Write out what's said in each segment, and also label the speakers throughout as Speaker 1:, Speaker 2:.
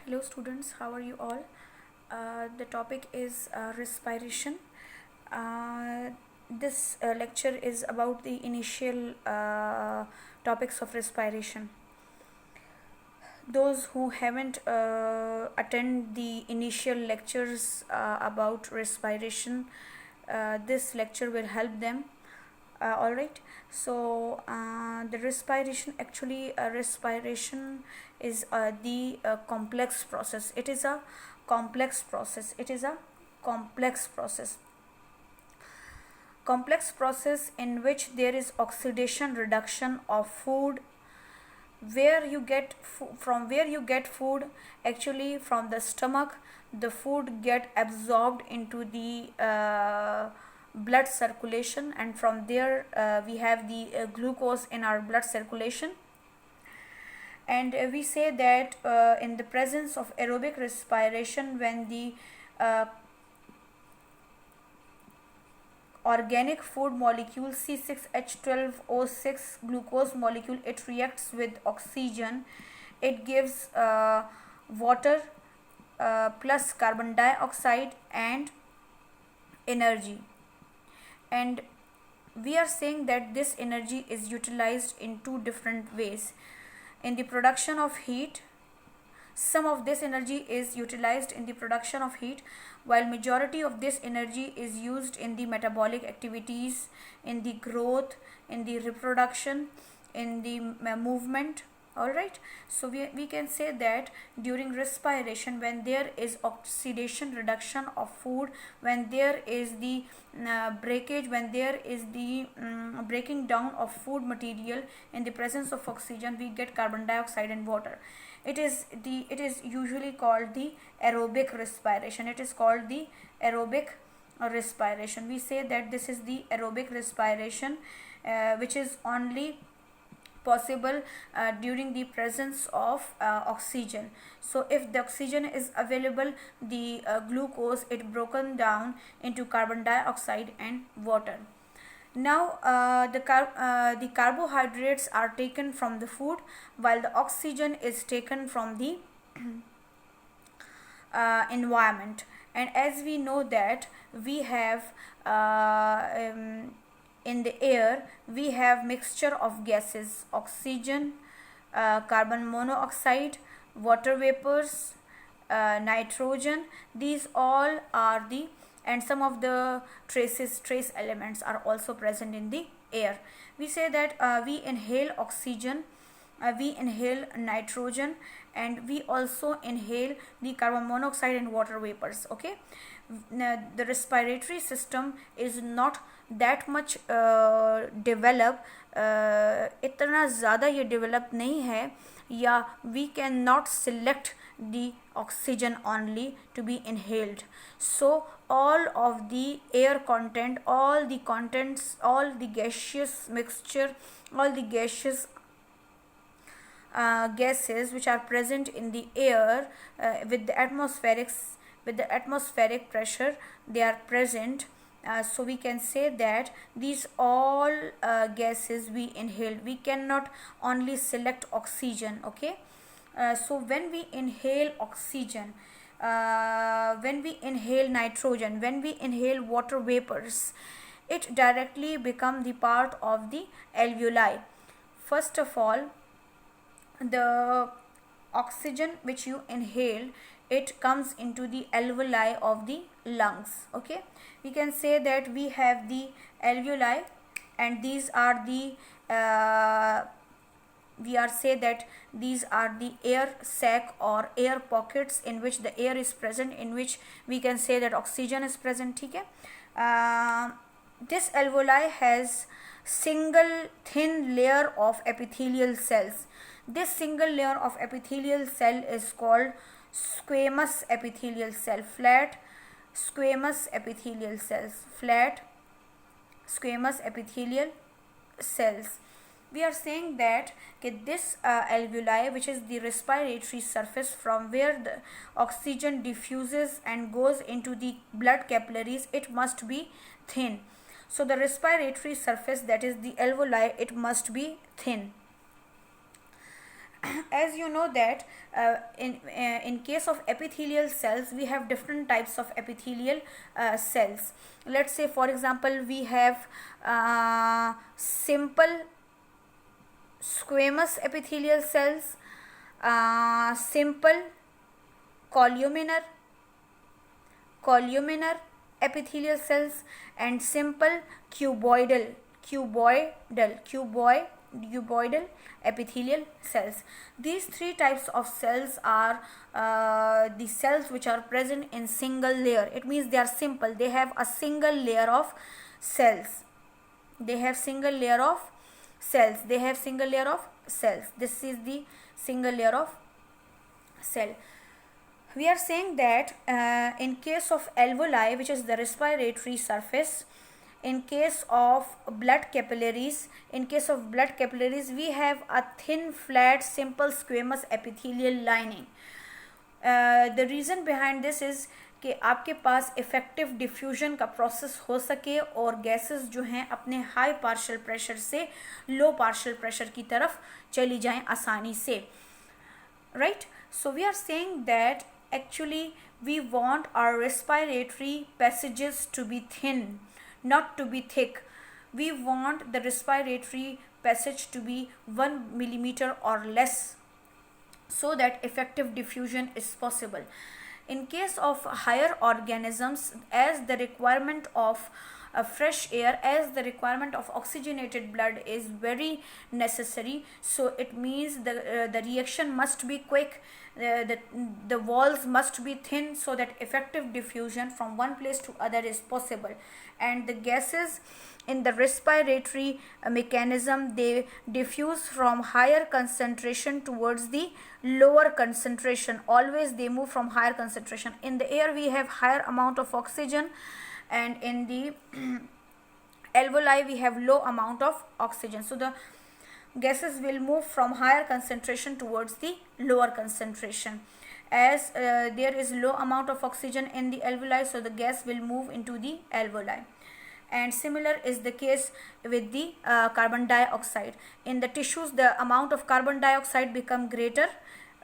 Speaker 1: Hello students, how are you all? The topic is respiration. This lecture is about the initial topics of respiration. Those who haven't attend the initial lectures about respiration, this lecture will help them. All right. So the respiration, actually respiration is the complex process. It is a complex process. Complex process in which there is oxidation reduction of food. From where you get food, actually from the stomach, the food get absorbed into the blood circulation, and from there we have the glucose in our blood circulation. And we say that in the presence of aerobic respiration, when the uh, organic food molecule C6H12O6 glucose molecule, it reacts with oxygen, it gives water plus carbon dioxide and energy. And we are saying that this energy is utilized in two different ways. In the production of heat, some of this energy is utilized in the production of heat, while majority of this energy is used in the metabolic activities, in the growth, in the reproduction, in the movement. All right. So we can say that during respiration, when there is oxidation reduction of food, when there is the breakage, when there is the breaking down of food material, in the presence of oxygen we get carbon dioxide and water. It is usually called the aerobic respiration. It is called the aerobic respiration. We say that this is the aerobic respiration, which is only possible during the presence of oxygen. So if the oxygen is available, the glucose it broken down into carbon dioxide and water. Now the carbohydrates are taken from the food, while the oxygen is taken from the environment. And as we know that we have in the air, we have mixture of gases: oxygen, carbon monoxide, water vapors, nitrogen. These all are the, and some of the trace elements are also present in the air. We say that we inhale oxygen, we inhale nitrogen, and we also inhale the carbon monoxide and water vapors. Okay. The respiratory system is not that much developed, इतना ज़्यादा ये develop नहीं है, या we cannot select the oxygen only to be inhaled. So all of the air content, all the contents, all the gaseous mixture, all the gases which are present in the air with the atmospheric pressure, they are present. So we can say that these all gases we inhaled, we cannot only select oxygen. Okay. So when we inhale oxygen, when we inhale nitrogen, when we inhale water vapors, it directly become the part of the alveoli. First of all, the oxygen which you inhale, it comes into the alveoli of the lungs. Okay. We can say that we have the alveoli, and these are the we are say that these are the air sac or air pockets in which the air is present, in which we can say that oxygen is present. Okay. This alveoli has single thin layer of epithelial cells. This single layer of epithelial cell is called squamous epithelial cell. Flat squamous epithelial cells. Flat squamous epithelial cells. We are saying that this alveoli, which is the respiratory surface from where the oxygen diffuses and goes into the blood capillaries, it must be thin. So the respiratory surface, that is the alveoli, it must be thin. as you know that in case of epithelial cells, we have different types of epithelial cells. Let's say, for example, we have simple squamous epithelial cells, simple columnar epithelial cells, and simple cuboidal epithelial cells. These three types of cells are the cells which are present in single layer. It means they are simple, they have a single layer of cells. This is the single layer of cell. We are saying that in case of alveoli, which is the respiratory surface, in case of blood capillaries, we have a thin, flat, simple squamous epithelial lining. The reason behind this is कि आपके पास effective diffusion का process हो सके और gases जो हैं अपने high partial pressure से लो पार्शियल प्रेशर की तरफ चली जाएं आसानी से, right. So we are saying that actually we want our respiratory passages to be thin, not to be thick. We want the respiratory passage to be 1 millimeter or less, so that effective diffusion is possible. In case of higher organisms, as the requirement of fresh air, as the requirement of oxygenated blood is very necessary, so it means the reaction must be quick. The walls must be thin, so that effective diffusion from one place to other is possible. And the gases in the respiratory mechanism, they diffuse from higher concentration towards the lower concentration. Always they move from higher concentration. In the air we have higher amount of oxygen, and in the alveoli we have low amount of oxygen. So the gases will move from higher concentration towards the lower concentration. As there is low amount of oxygen in the alveoli, so the gas will move into the alveoli. And similar is the case with the carbon dioxide. In the tissues, the amount of carbon dioxide become greater,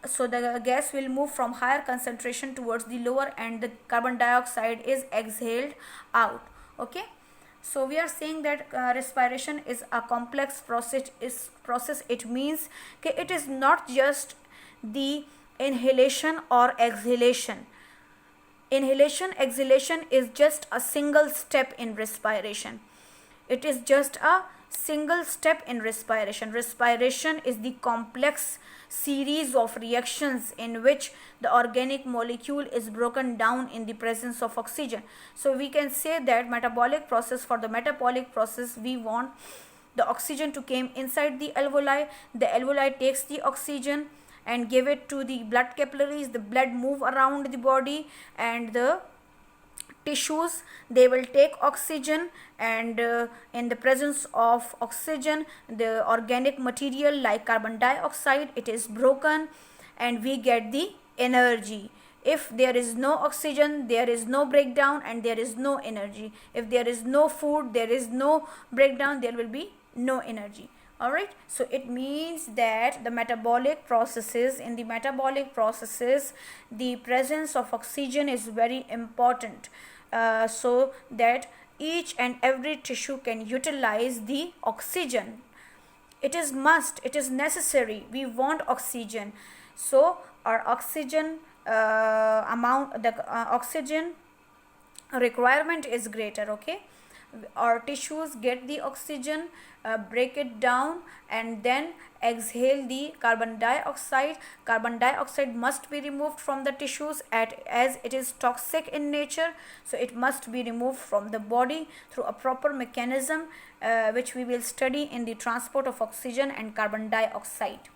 Speaker 1: so the gas will move from higher concentration towards the lower, and the carbon dioxide is exhaled out. Okay. So we are saying that respiration is a complex process. It means that it is not just the inhalation or exhalation. Inhalation, exhalation is just a single step in respiration. It is just a single step in respiration. Respiration is the complex series of reactions in which the organic molecule is broken down in the presence of oxygen. So we can say that metabolic process, for the metabolic process we want the oxygen to come inside the alveoli. The alveoli takes the oxygen and give it to the blood capillaries. The blood move around the body, and the tissues, they will take oxygen, and in the presence of oxygen, the organic material like carbon dioxide, it is broken, and we get the energy. If there is no oxygen, there is no breakdown and there is no energy. If there is no food, there is no breakdown, there will be no energy. Alright, so it means that the metabolic processes, in the metabolic processes, the presence of oxygen is very important, so that each and every tissue can utilize the oxygen. It is must, it is necessary, we want oxygen. So our oxygen oxygen requirement is greater. Okay, our tissues get the oxygen, break it down, and then exhale the carbon dioxide. Carbon dioxide must be removed from the tissues as it is toxic in nature, so it must be removed from the body through a proper mechanism which we will study in the transport of oxygen and carbon dioxide.